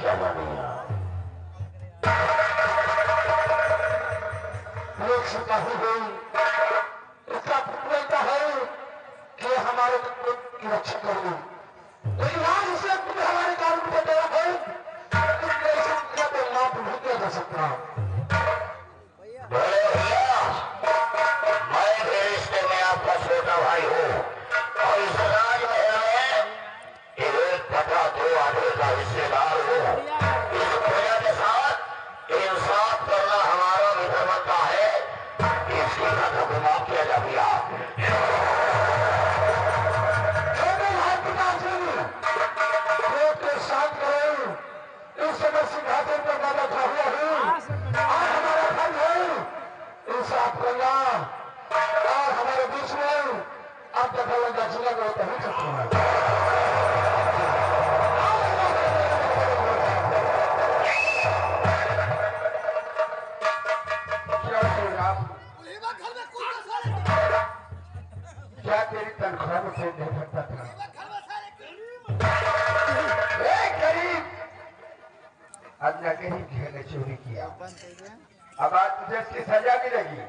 क्या मानिया लोग सिपाही हुई इसका बोलता है कि हमारे की रक्षा करिए, लेकिन आज उसे हमारे कानून को तोड़ा है, माफ नहीं किया जा सकता। मैं भी रिश्ते में आपका छोटा भाई हूँ और इस राजमहल में एक पता दो आधे का हिस्सेदार हूँ। इस प्रजा के साथ इंसाफ करना हमारा भी धर्म है। इसकी का माफ किया जा दिया। शांत करो, इस समय सिंहासन पर मैं बैठा हुआ हूँ। आज हमारा फल है इंसाफ करना और हमारे बीच में अब तक लंगा जिला को नहीं सकता है। क्या तेरी तनख्वाह में से नहीं सकता था? अल्लाह के ही घर ने चोरी किया, अब आज तुझे इसकी सजा मिलेगी।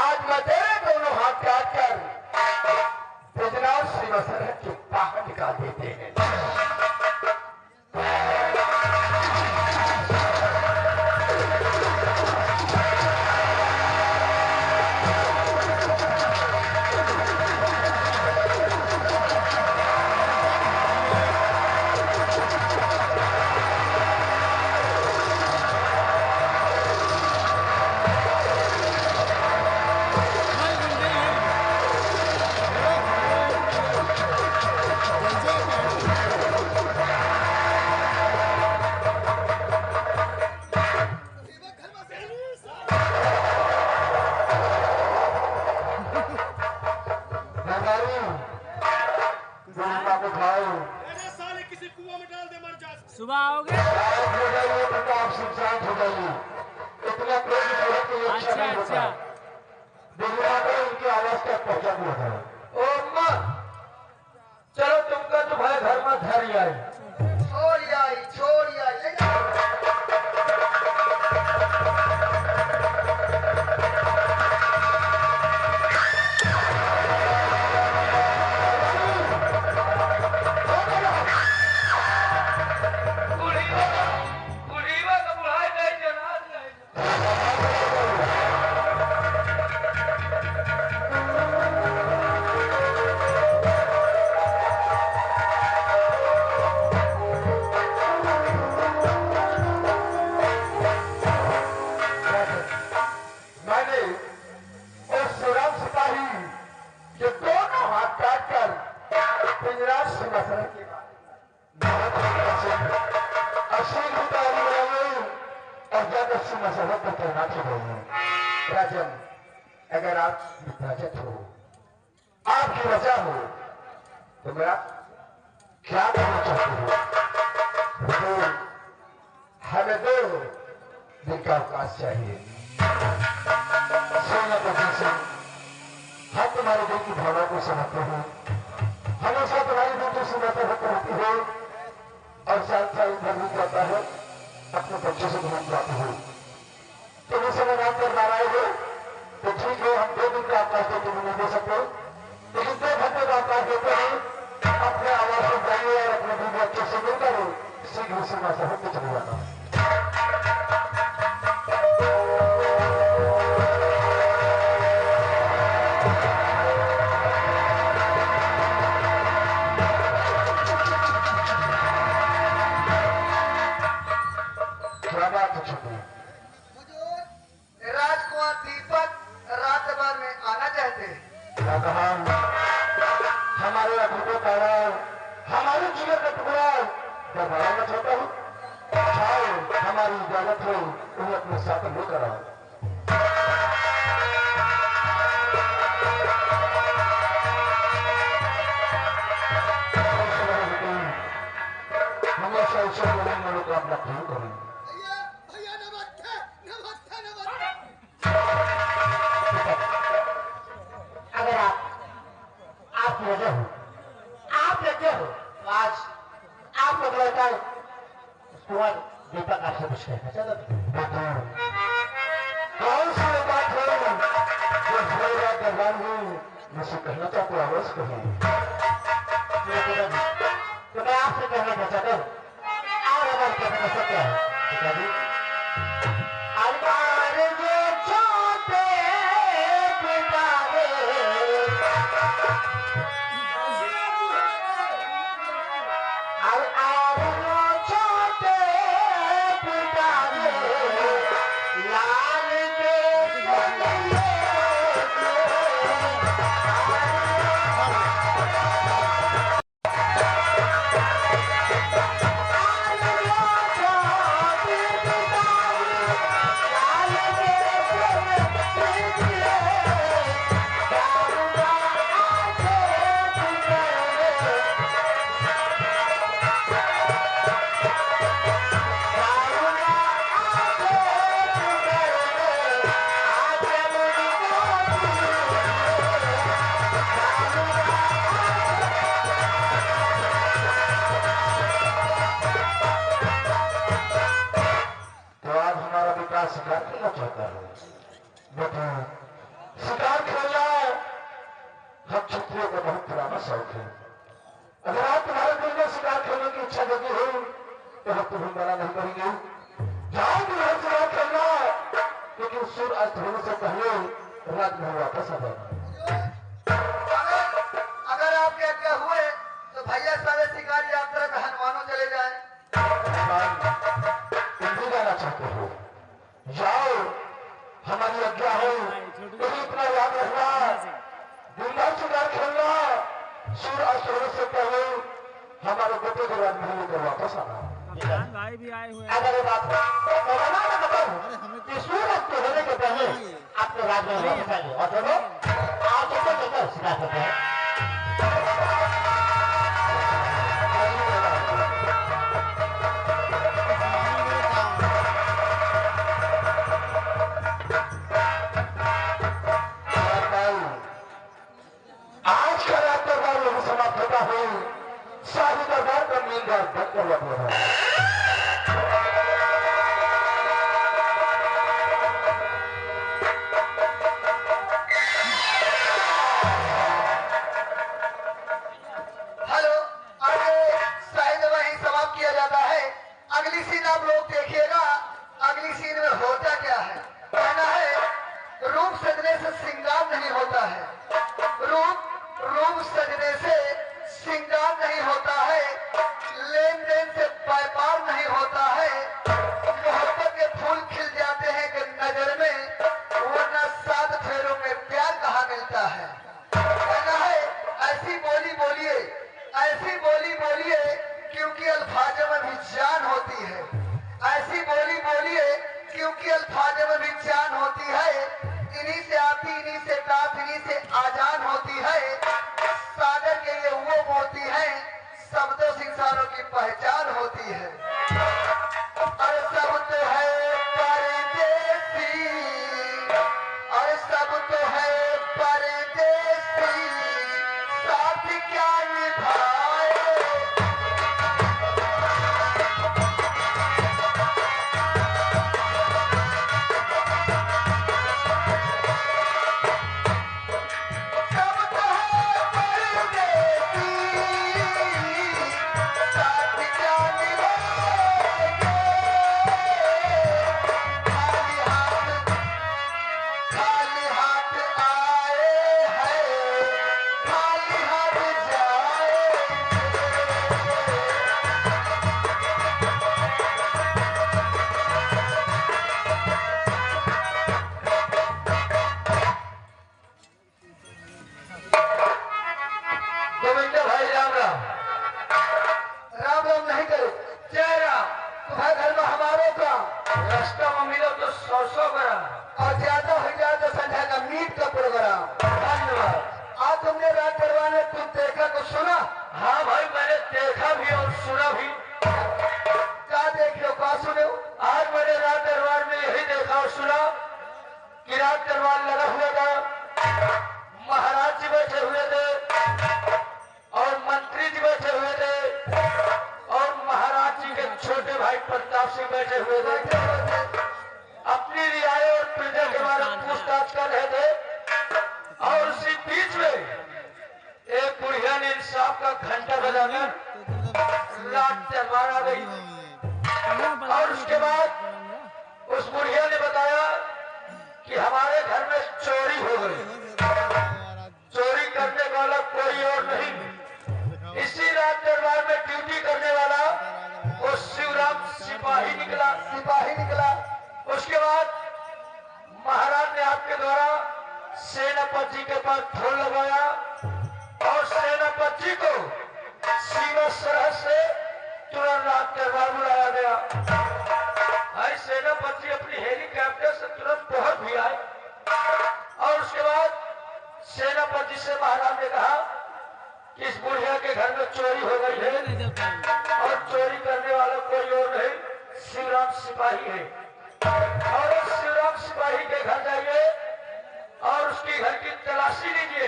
आज मैं तेरे दोनों हाथ काट कर तेजनाथ सीमा सरहद के बाहर निकाल देते हैं। सुबह आओगे? अच्छा अच्छा, उनकी आवाज तक पहुंचा दिया था। ओ अम्मा, चलो तुमका तुम्हारे घर में धैर्य आई, छोड़ आई राजन, अगर आप विभाजक हो, आपकी वजह हो, तो मैं क्या करना चाहती हूँ? हमें दो दिन का अवकाश चाहिए। सोना प्रभु सिंह, हम तुम्हारे दिल की भावना को समझते हैं, हमेशा तुम्हारी दिल की सुनाते हुए रहती हो और साथ साथ घर भी जाता है, अपने बच्चों से घूम जाती हो। तुम इस समय नाम कर नाराज हो तो ठीक है, हम 2 दिन का अवकाश देते नहीं दे सकते, लेकिन 2 घंटे का अवकाश देते हैं। अपने आवाज को जाइए और अपने बीवी बच्चों से मिलकर शीघ्र सीमा से होकर चले जाना। क्या बात है छोटी? राजकुमार दीपक रात भर में आना चाहते हैं। क्या कहा? हमारे अखोटों का हमारे जीवन का टुकड़ा क्या बढ़ाना चाहता हूँ? चाहे हमारी इजाजत हो उन्हें अपने साथ लेकर आओ। हमेशा ईश्वर को मनोकामना पूर्ण करेंगे। अगर आप वजह हो, आप लगे हो, आज आप बदलाता है कुंवर दीपक आपसे कुछ कहना चाहता था। कौन सी बात है जो भैया दरबार में मुझसे कहना चाहते हो? अवश्य कहिए। तो मैं आपसे कहना चाहता हूँ और अगर कहना सकता है पिताजी, अरे जो छोटे पिताजी शिकार खेलना चाहता है। बेटा शिकार खेलना हम क्षत्रियों का बहुत पुराना शौक है। अगर आप तुम्हारे दिल में शिकार खेलने की इच्छा जगी हो तो हम तुम्हें मना नहीं करेंगे। जाओ तुम्हें शिकार खेलना, लेकिन सूर्य अस्त होने से पहले राजमहल वापस आ जाना। अगर आपके आज्ञा हुए तो भैया सारे शिकारी यात्रा में हनुमानों चले जाए। तुम भी जाना चाहते हो? जाओ, हमारी आज्ञा है। लेकिन इतना याद रखना, दिन शिकार खेलना, सूर्य अस्त होने से पहले हमारे बेटे के राजमहल को वापस आना। भाई भी आए हुए अगर बात सूर्य अस्त होने के पहले आपको राजमहल वापस आएंगे और दोनों आप लेकर शिकार करते हैं। शाही दरबार का मीलदार धक्कर लग रहा है। हेलो, आगे शायद वहीं समाप्त किया जाता है। अगली सीन आप लोग देखिएगा। अगली सीन में होता क्या है? कहना है रूप सजने से श्रृंगार नहीं होता है। रूप सजने से श्रृंगार नहीं होता है। लेन देन से व्यापार नहीं होता है। मोहब्बत के फूल खिल जाते हैं कि नजर में, वरना 7 फेरों में प्यार कहाँ मिलता है। कहना है ऐसी बोली बोलिए, ऐसी बोली बोलिए क्योंकि अल्फाजों में भी जान होती है। ऐसी बोली बोलिए क्योंकि अल्फाजों में भी जान होती है। इन्हीं से आती, इन्हीं से ताप, इन्हीं से आजान होती है। सागर के ये वो मोती है, शब्दों से इंसानों की पहचान होती है। और सब तो है परदेसी, और सब तो है परदेसी, साथ क्या निभाए। बैठे हुए थे, अपनी रियायत और प्रजा के बारे में पूछताछ कर रहे थे। और उसी बीच में एक बुढ़िया ने इंसाफ का घंटा बजाकर रात तलवार आ गई। और उसके बाद उस बुढ़िया ने बताया कि हमारे घर में चोरी हो गई। चोरी करने वाला कोई और नहीं, इसी रात दरबार में ड्यूटी करने वाला वो शिवराम सिपाही निकला। उसके बाद महाराज ने आपके द्वारा सेनापति जी के पास फोन लगाया और सेनापति जी को सीमा सरहद से तुरंत रात दरबार बुलाया गया। भाई सेनापति जी अपनी हेलीकॉप्टर से तुरंत पहुंच भी आए। और उसके बाद सेनापति से महाराज ने कहा कि इस बुढ़िया के घर में चोरी हो गई है और चोरी करने वाला कोई और नहीं, शिवराम सिपाही है। और उस शिवराम सिपाही के घर जाइए और उसकी घर की तलाशी लीजिए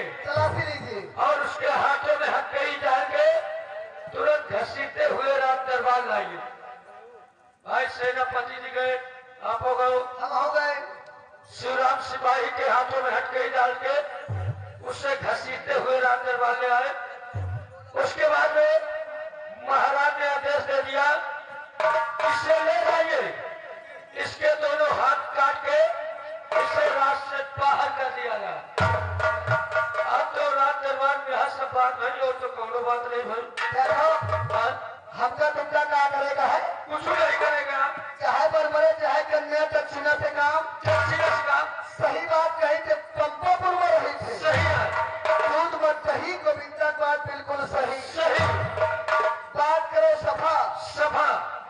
और उसके हाथों में हथकड़ी डाल के तुरंत घसीटते हुए रात दरबार लाइए। भाई सेनापति जी गए, आप हो गए, हम हो गए। शिवराम सिपाही के हाथों में हथकड़ी डाल के उसे घसीटते हुए रात दरबार ले आए। उसके बाद में महाराज ने आदेश दे दिया, इसे ले जाइए, इसके दोनों हाथ काट के इसे रात से बाहर कर दिया जाए। अब तो रात दरबार में हर सब बात भरी और तो कोनो बात नहीं भरी। हमका तुमका क्या करेगा है? कुछ नहीं करेगा, चाहे पर मरे चाहे कन्या दक्षिणा से काम। सही बात कही थे, पंपापुर में रही थे। सही है, दूध मत कही, गोविंदा की बात बिल्कुल सही। सही बात करो सफा,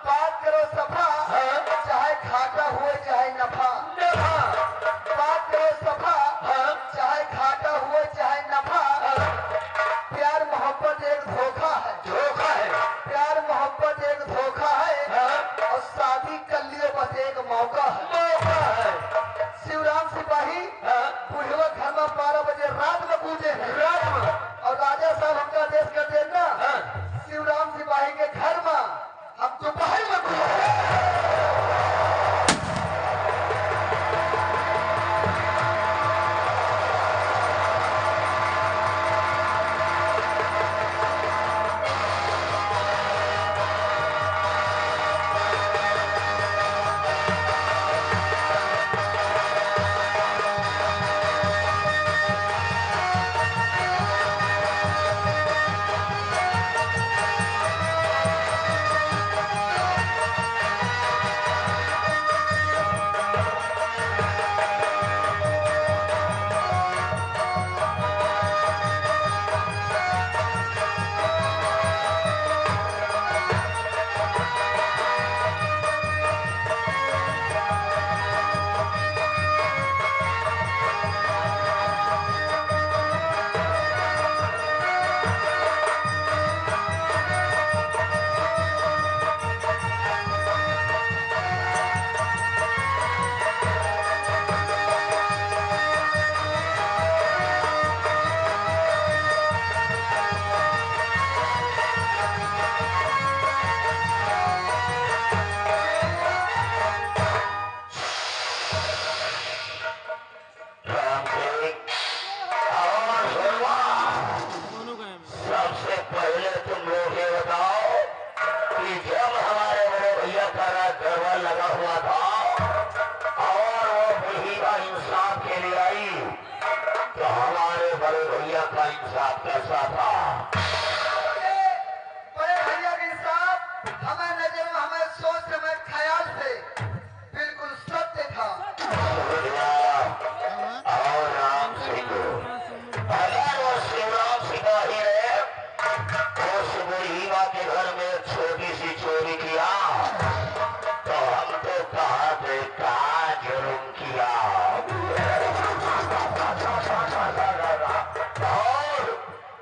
बात करो सफा। हाँ। चाहे घाटा हुए चाहे नफा। बात करो सफा, हाँ। चाहे घाटा हुए चाहे नफा। प्यार मोहब्बत एक धोखा है, प्यार मोहब्बत एक धोखा है। हाँ। और शादी कर लिए बस एक मौका है। शिवराम सिपाही बुढ़वा घर में 12 बजे रात में पूजे हैं। और राजा साहब हमका आदेश कर देना, शिवराम सिपाही के घर में हम दोपहर में पूजे।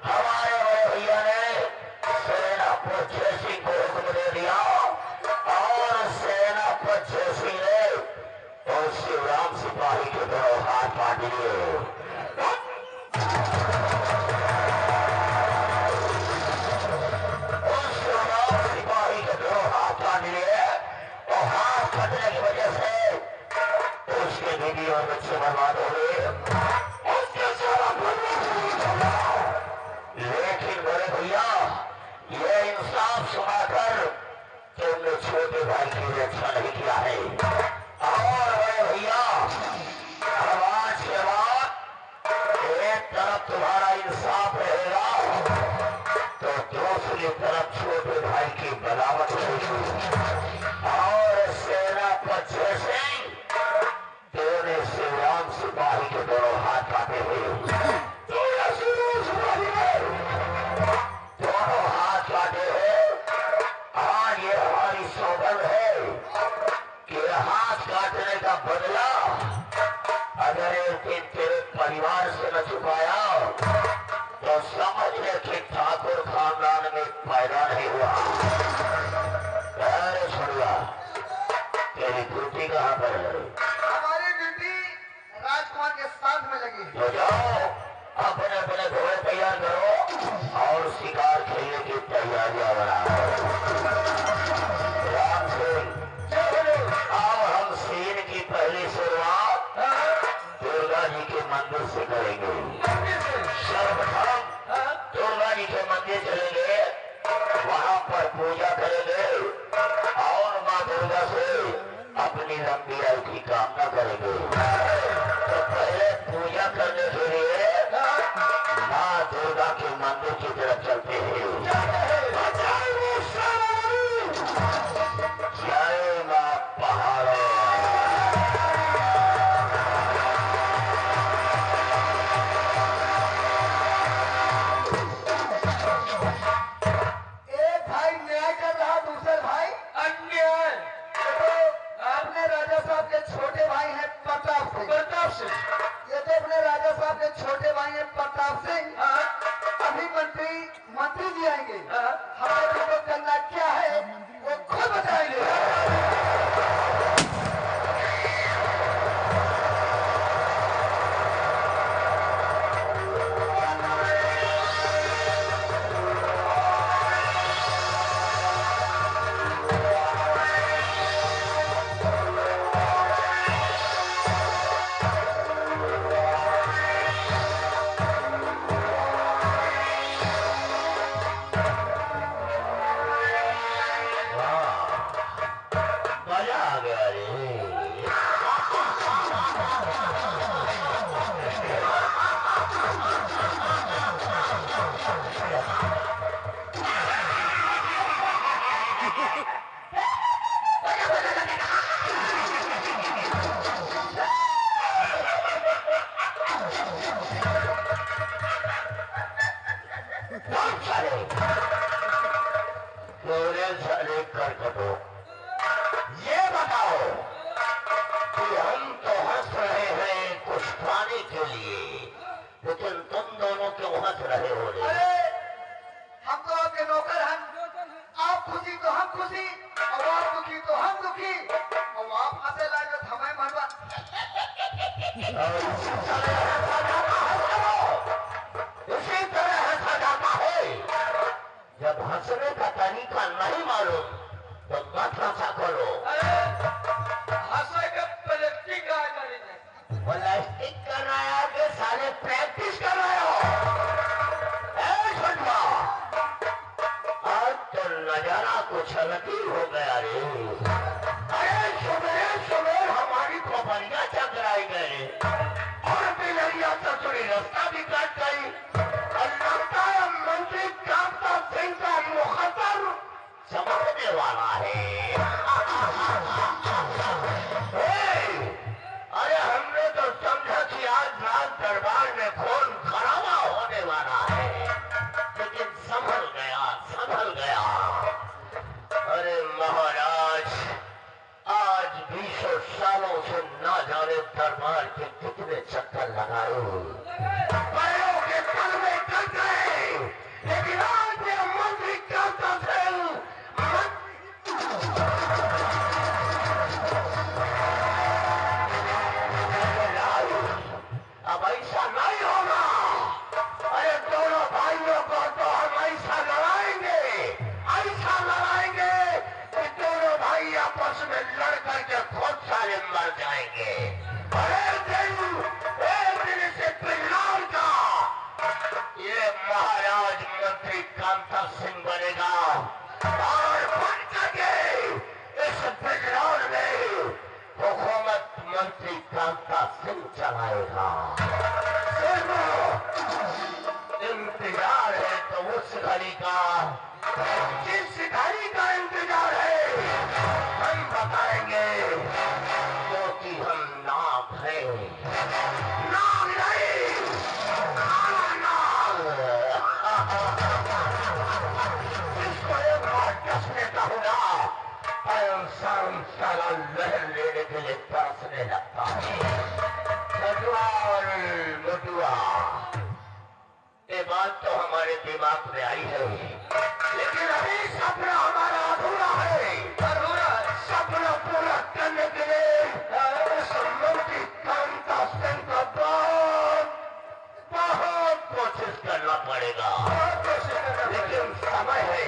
हमारे भैया राजा बना राम सिंह। अब हम सीन की पहली शुरुआत दुर्गा जी के मंदिर से करेंगे। सर्वप्रथम दुर्गा जी के मंदिर चलेंगे, वहां पर पूजा करेंगे और माँ दुर्गा से अपनी लंबी आयु की कामना करेंगे। तो पहले पूजा करने के लिए माँ दुर्गा के मंदिर की तरफ चलते हैं। जय माँ पहाड़ों। एक भाई न्याय कर रहा, दूसरे भाई अन्याय। तो अपने राजा साहब के छोटे भाई हैं प्रताप सिंह। ये तो अपने राजा साहब के छोटे भाई हैं प्रताप सिंह। अभी मंत्री जी आएंगे, हमें तुमको करना क्या है वो खुद बताएंगे। मजा आ गया रे। सारे करकटो, ये बताओ कि हम तो हंस रहे हैं कुछ पाने के लिए, लेकिन तुम दोनों क्यों हंस रहे हो रे? अरे हम तो आपके नौकर हैं, आप खुशी तो हम खुशी और आप दुखी तो हम दुखी और आप हंसे लागे तो हमें मनवा। इसी तरह हंसा जाता है। जब हंसने का तरीका नहीं मालूम तो मत हंसा करो। हंसे के प्लास्टिक प्लास्टिक कराया के साले प्रैक्टिस कर रहे हो। आज तो नजारा कुछ अलग ही हो गया रे। अरे सुबह सुबह हमारी खोपड़ियां चकराई गए और बिलरिया ससुरी रास्ता भी काट गई और लगता है मंत्री कांता सिंह का मुखतर समझने वाला है। अरे हमने तो समझा कि आज रात दरबार में खून खराबा होने वाला है, लेकिन संभल गया। अरे महाराज, आज 20 सालों से ना जाने दरबार के कितने चक्कर लगाए, पैरों के तल में कट गए, लेकिन आज ये मंत्री कांता सिंह अब ऐसा नहीं होगा। अरे दोनों भाइयों को तो हम ऐसा लड़ाएंगे कि दोनों भाई आपस में लड़ करके खुद सारे मर जाएंगे। अरे एक दिन से पिल्लार का ये महाराज मंत्री कांता सिंह बनेगा और बन करके इस पिल्लार में हुकूमत मंत्री कांता सिंह चलाएगा। इंतजार है तो उस घड़ी का, जिस घड़ी का इंतजार है हम बताएंगे, क्योंकि हम नाग हैं। नाग नहीं, नाग। इसको एक बार कसने का होगा, इंसान साला लहर लेने के लिए तरसने लगता है। मटुआ, ये बात तो हमारे दिमाग में आई है, लेकिन अभी सपना हमारा अधूरा है। सपना पूरा करने के लिए इस मंत्री कांता सिंह का बहुत कोशिश करना पड़ेगा, लेकिन समय है।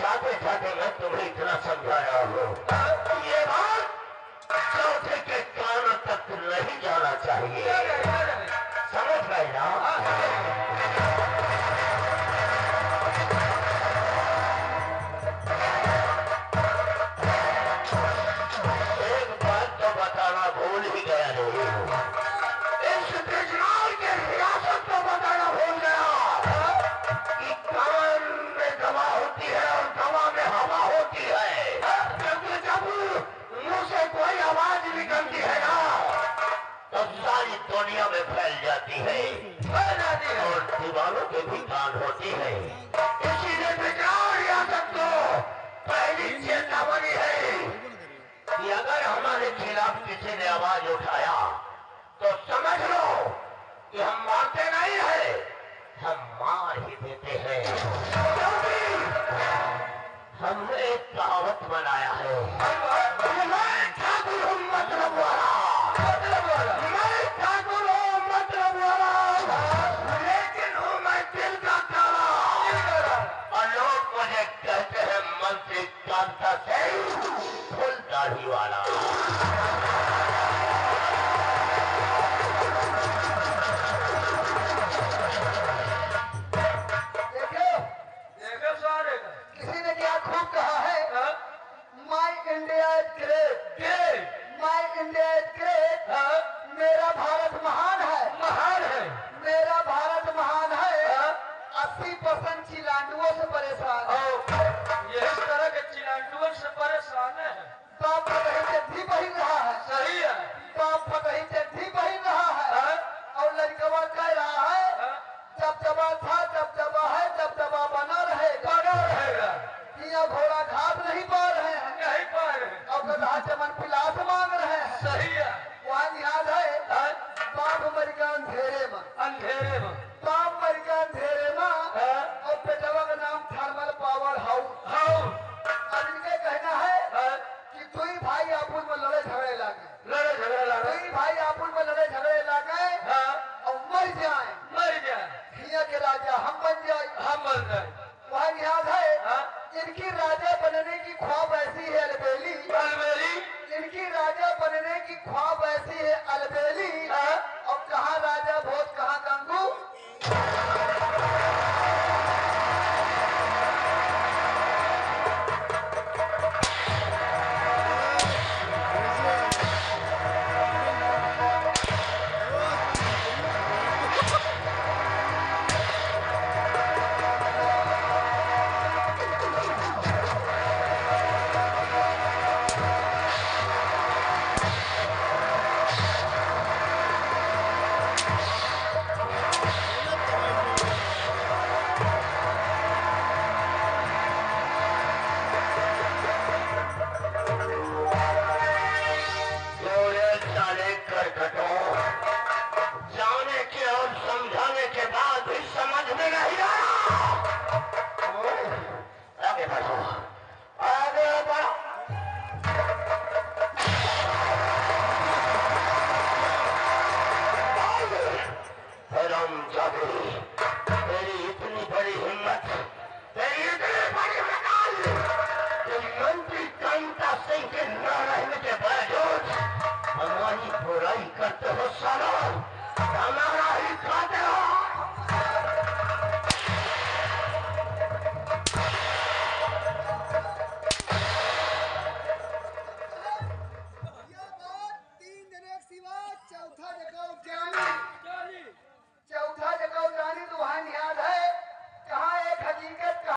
चाहते चाहते मैं तुम्हें इतना समझाया हूँ, ये बात चौथे के कानों तक नहीं जाना चाहिए। समझ गए ना? एक बात तो बताना भूल ही गया नहीं, इस बिजनौर के रियासत को बताना भूल गया कि कान में दवा होती है और दवा में हवा होती है, क्योंकि जब मुंह से कोई आवाज निकलती है ना तो सारी दुनिया में फैल जाती है और दीवारों के भी कान होती है। इसीलिए बिजनौर रियासत को पहली चेतावनी है कि अगर हमारे खिलाफ किसी ने आवाज उठाया तो समझ लो कि हम मारते नहीं है, हम मार ही देते हैं। क्योंकि हमने एक कहावत बनाया है, मैं ठाकुर हूँ मतलब वाला, मैं ठाकुर हूँ मतलब वाला, लेकिन हूँ मैं दिल का काला। और लोग मुझे कहते हैं मंत्री कांता सिंह फुल दाढ़ी वाला। किसी ने क्या खूब कहा है, my India is great, my India is great, मेरा भारत महान है, मेरा भारत महान है। 80% चिलांडुओं से परेशान है, ये इस तरह के चिलांडुओं से परेशान है। बाप फटही चड्ढी पहन रहा है, सही है। बाप फटही चड्ढी पहन रहा है और लड़कवा कह रहा है जब जबा था, जब जबा है, जब